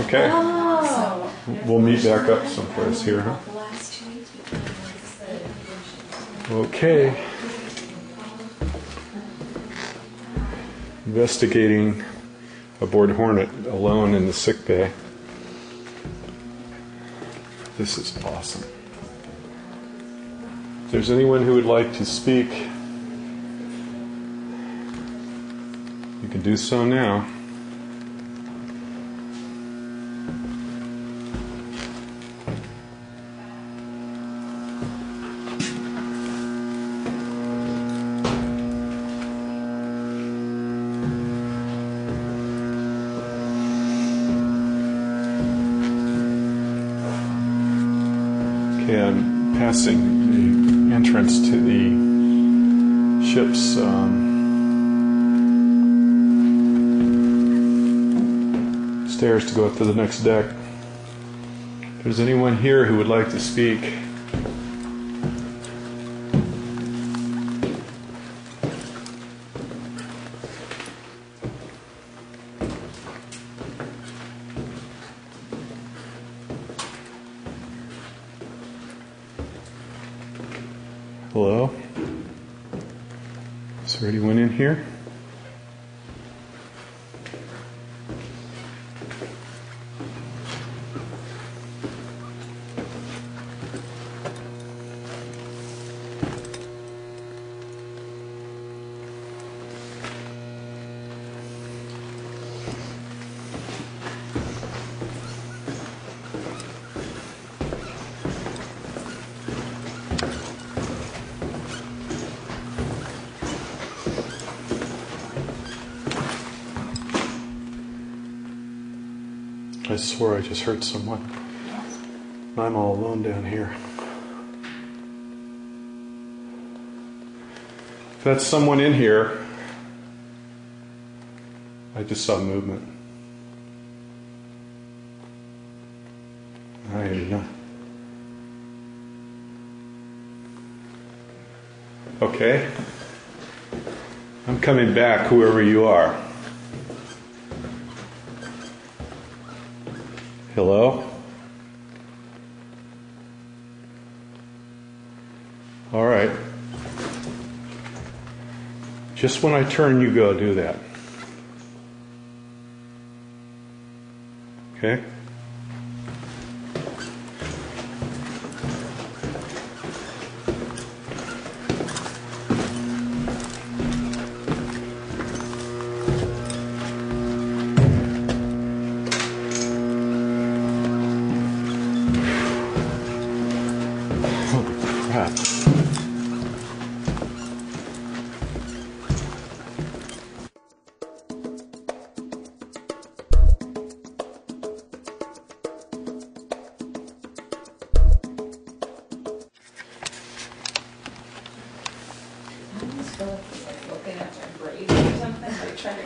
Okay. Oh. We'll meet back up someplace here, huh? Okay. Investigating aboard Hornet alone in the sick bay. This is awesome. If there's anyone who would like to speak, you can do so now. Okay, I'm passing the entrance to the ship's stairs to go up to the next deck. If there's anyone here who would like to speak, hello? Is there anyone in here? I swore I just heard someone. I'm all alone down here. If that's someone in here, I just saw movement. I do not. Okay. I'm coming back, whoever you are. Hello? All right. Just when I turn, you go do that. Okay?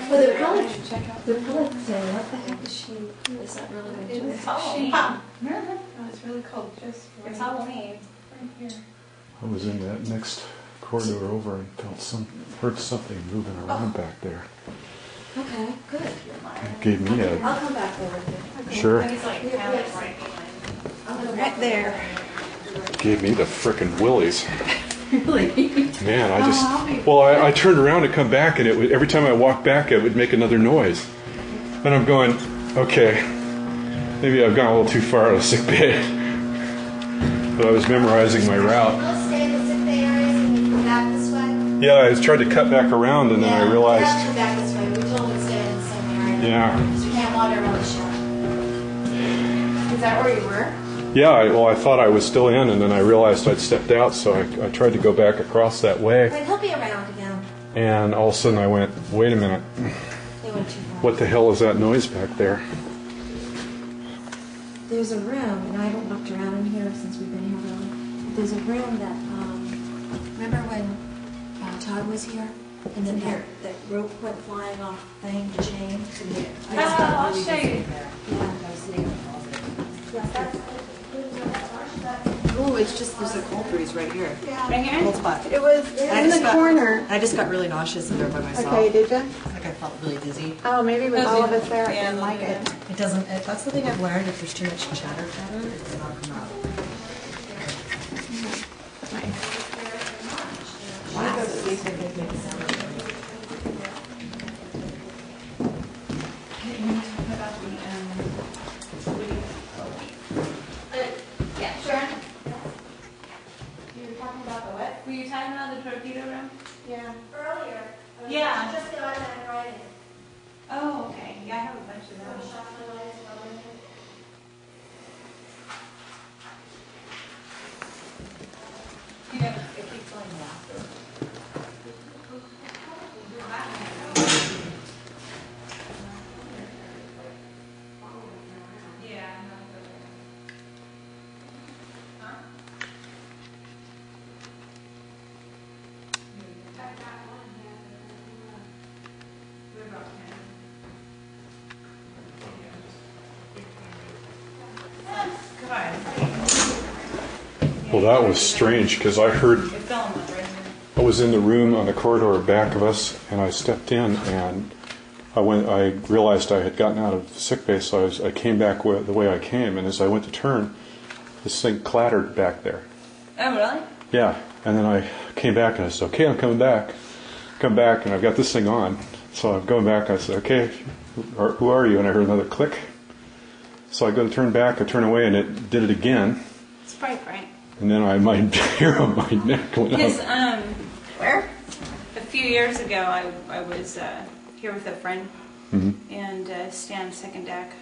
Well, they're probably saying, what the heck is she? Is that really what It was Halloween. Oh, it's really cold. Just it's Halloween. Right here. I was in that next corridor over and heard something moving around back there. Okay, good. It gave me a... I'll come back over here. Sure. He's like kind of right behind. Right there. Gave me the frickin' willies. Really? Man, I turned around to come back, and every time I walked back, it would make another noise. And I'm going, okay, maybe I've gone a little too far out of sick bay. But I was memorizing my route. We'll stay in the sick bay areas and we come back this way? Yeah, I tried to cut back around, and then I realized... Yeah, come back this way. We told them to stay in the same area. Yeah. Because we can't wander around the ship. Is that where you were? Yeah, I thought I was still in, and then I realized I'd stepped out, so I tried to go back across that way. Wait, he'll be around again. And all of a sudden I went, wait a minute, They went too far. what the hell is that noise back there? There's a room, and I haven't looked around in here since we've been here really. There's a room that, remember when Todd was here? And then that rope went flying off the thing, the chain? I'll show you. Oh, it's just, there's a cold breeze right here. Right here? Cold spot. It was in the corner. I just got really nauseous in there by myself. Okay, did you? think I felt really dizzy. Oh, maybe with all of us there, I Yeah, didn't like it. It doesn't, that's the thing I've learned, if there's too much chatter, it does not come out. Want to go see if they can make a sound? Yeah, sure. You were talking about the what? Were you talking about the torpedo room? Yeah. Earlier. Yeah. Just the automatic writing. Oh, okay. Yeah, I have a bunch of those. You know, it keeps going laughter. Yeah. Well, that was strange because I heard, It fell in the right here. I was in the room on the corridor back of us, and I stepped in, and I realized I had gotten out of sickbay, so I came back the way I came, and as I went to turn, this thing clattered back there. Oh, really? Yeah, and then I came back and I said, okay, I'm coming back. Come back, and I've got this thing on. So I'm going back, I said, okay, who are you? And I heard another click. So I go to turn back, I turn away, and it did it again. It's probably Frank. And then my hair on my neck went His, up. where? A few years ago, I was here with a friend, and stand second deck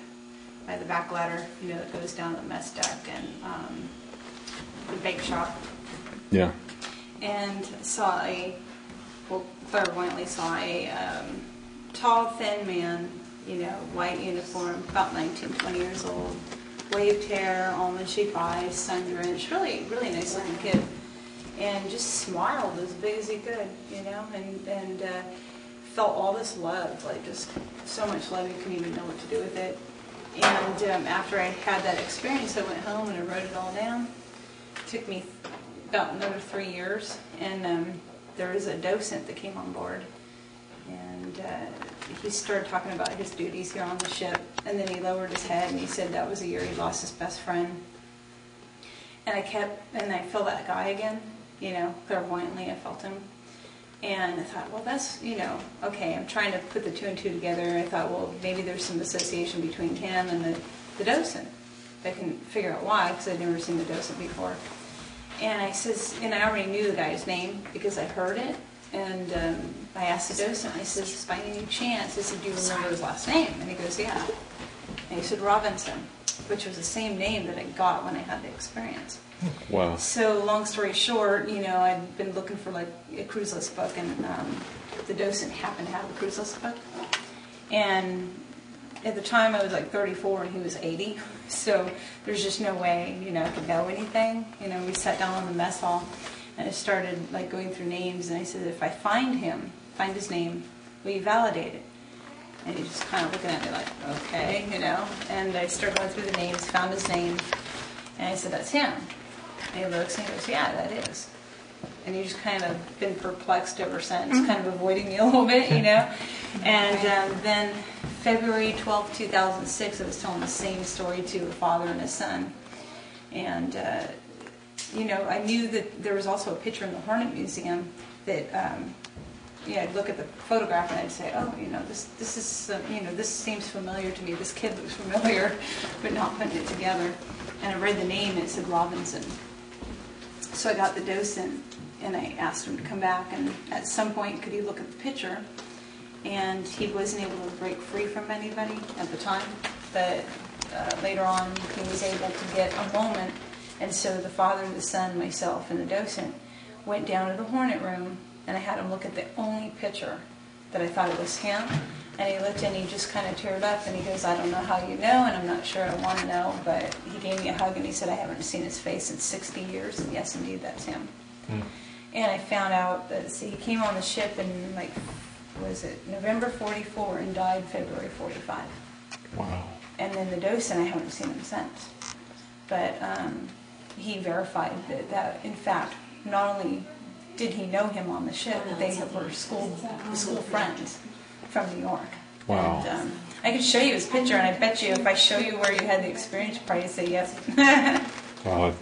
by the back ladder, you know, that goes down the mess deck and the bake shop. Yeah. And clairvoyantly saw a tall, thin man, you know, white uniform, about 19, 20 years old, waved hair, almond-shaped eyes, sun-drenched, really, really nice looking kid, and just smiled as big as he could, you know, and felt all this love, like just so much love you couldn't even know what to do with it. And after I had that experience, I went home and I wrote it all down. It took me about another 3 years, and there was a docent that came on board, and he started talking about his duties here on the ship, and then he lowered his head and he said that was the year he lost his best friend. And I felt that guy again, you know, clairvoyantly I felt him. And I thought, well, that's, you know, okay, I'm trying to put the two and two together. I thought, well, maybe there's some association between him and the docent. I couldn't figure out why, because I'd never seen the docent before. And I says, and I already knew the guy's name because I heard it. And I asked the docent, I says, by any chance, I said, do you remember his last name? And he goes, yeah. And he said, Robinson, which was the same name that I got when I had the experience. Wow. So long story short, you know, I'd been looking for like a cruiseless book, and the docent happened to have a cruiseless book. And at the time I was like 34 and he was 80, so there's just no way, you know, I could know anything. You know, we sat down in the mess hall and I started like going through names, and I said, if I find his name, will you validate it? And he just kind of looking at me like, okay, you know. And I started going through the names, found his name, and I said, that's him. And he looks and he goes, yeah, that is. And he's just kind of been perplexed ever since, kind of avoiding me a little bit, you know. And then February 12, 2006, I was telling the same story to a father and a son. And, you know, I knew that there was also a picture in the Hornet Museum that, you know, I'd look at the photograph and I'd say, oh, you know, this is, you know, this seems familiar to me. This kid looks familiar, but not putting it together. And I read the name and it said Robinson. So I got the docent and I asked him to come back, and at some point could he look at the picture, and he wasn't able to break free from anybody at the time, but later on he was able to get a moment, and so the father, the son, myself, and the docent went down to the Hornet room, and I had him look at the only picture that I thought it was him. And he looked and he just kind of teared up and he goes, I don't know how you know, and I'm not sure I want to know, but he gave me a hug and he said, I haven't seen his face in 60 years, and yes, indeed, that's him. And I found out that, see, he came on the ship in, like, was it November 44 and died February 45. Wow. And then the docent, I haven't seen him since. But he verified that, in fact, not only did he know him on the ship, but they were school friends. from New York. Wow. And, I could show you his picture, and I bet you if I show you where you had the experience, you'd probably say yes. Well,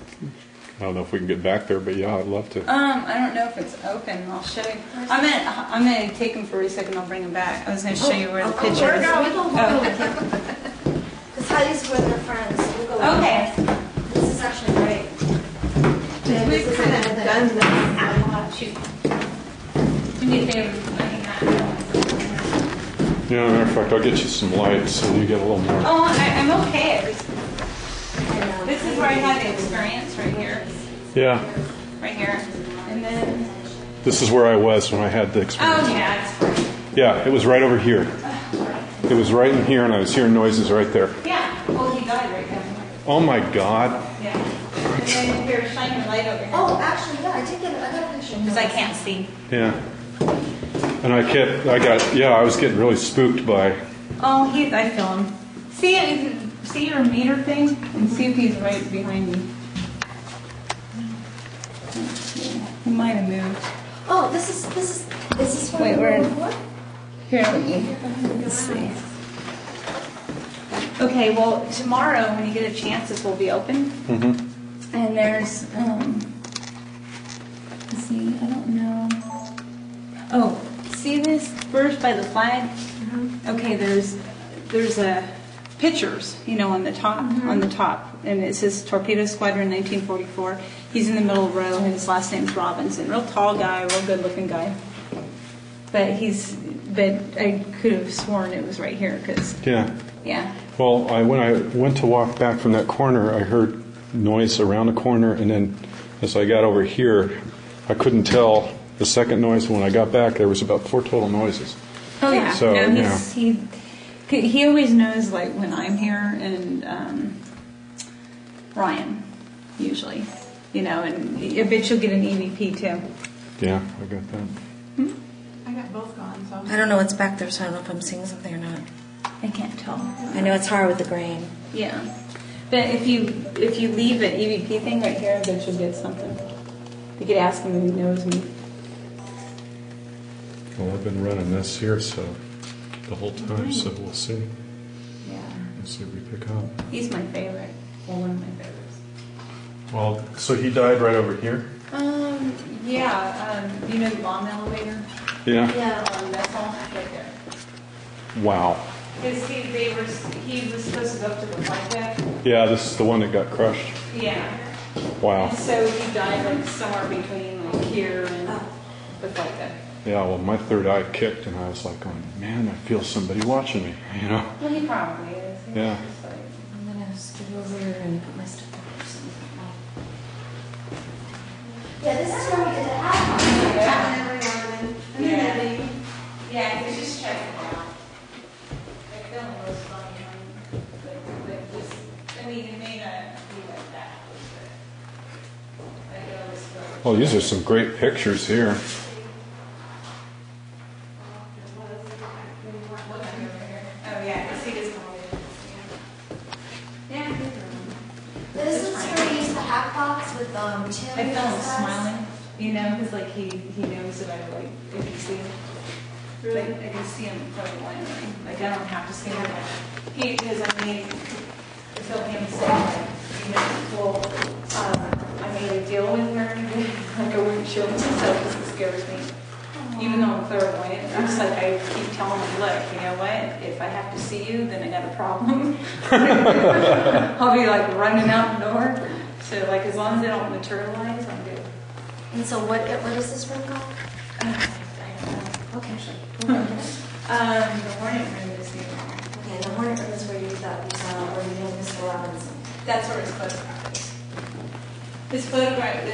I don't know if we can get back there, but yeah, I'd love to. I don't know if it's open. I'll show you. I'm gonna take him for a second. I'll bring him back. I was gonna show you where the picture is. We'll go with you. Because Heidi's with her friends. So we'll go Okay. with her. This is actually great. Yeah, We've this is kind of another- done this. Do me a favor. Yeah, matter of fact, I'll get you some lights so you get a little more. Oh, I'm okay. This is where I had the experience right here. Yeah, Right here. And then. this is where I was when I had the experience. Oh, yeah, it's great. Yeah, it was right over here. It was right in here, and I was hearing noises right there. Yeah. Well, he died right there. Oh my God. Yeah. And then here, shine your light over here. Oh, actually, yeah, I got a picture. Because I can't see. Yeah. And I was getting really spooked by. Oh, I feel him. See your meter thing, and see if he's right behind me. He might have moved. Oh, is this where Wait, we where- were before? Here, let's see. Okay, well, tomorrow when you get a chance, this will be open. Mm-hmm. And there's, let's see, I don't know. Oh, see this first by the flag? Okay, there's pictures, on the top, and it says Torpedo Squadron 1944. He's in the middle row, and his last name's Robinson. Real tall guy, real good-looking guy. But I could have sworn it was right here, because yeah. Well, when I went to walk back from that corner, I heard noise around the corner, and then as I got over here, I couldn't tell the second noise. When I got back, there was about 4 total noises. Oh yeah. So, no, he always knows like when I'm here, and Ryan usually, and I bet you'll get an EVP too. Yeah, I got that. I got both gone, so. I don't know what's back there, so I don't know if I'm seeing something or not. I can't tell. I know it's hard with the grain. Yeah, but if you leave an EVP thing right here, I bet you'll get something. You could ask him if he knows me. Well, I've been running this here the whole time, so we'll see. Yeah. We'll see if we pick up. He's my favorite. Well, one of my favorites. Well, so he died right over here? Yeah. You know the bomb elevator? Yeah. Yeah. That's all right there. Wow. Because he was supposed to go up to the flight deck. Yeah, this is the one that got crushed. Yeah. Wow. And so he died like somewhere between like here and the flight deck. Yeah, well, my third eye kicked, and I was like going, man, I feel somebody watching me, Well, he probably is. He's Yeah. just like- I'm going to scoot over here and put my stuff up or something. Yeah, this is where we did the half Yeah. Yeah, he's just checking it out. I feel it was funny, but just, it may not be like that. But it always feels. Well, these are some great pictures here. Oh yeah, I see this one. Yeah. This is where we used the half box with Tim. I feel him and stuff. smiling, because like he knows that I like if you see him. Like I can see him clairvoyantly. Like I don't have to see him. Because I feel him say like, I made a deal with her, like I wouldn't show myself because it scares me. Even though I'm clairvoyant, I'm just like I keep telling him, look, you know what? If I have to see you, then I got a problem. I'll be like running out the door. So like as long as they don't materialize, I'm good. And so what is this room called? I don't know. Okay. The Hornet room is here. Okay, the Hornet room is where you thought where you knew Mr. Robinson. That's where his photograph is. His photograph,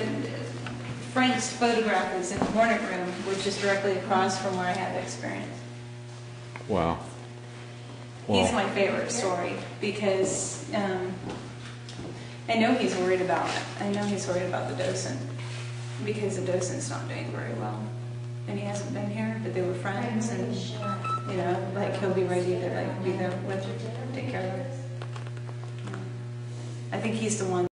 Frank's photograph is in the Hornet room, which is directly across from where I had the experience. Wow. He's my favorite story because I know he's worried about the docent because the docent's not doing very well, and he hasn't been here, but they were friends, and like he'll be ready to like be there with take care of it. I think he's the one.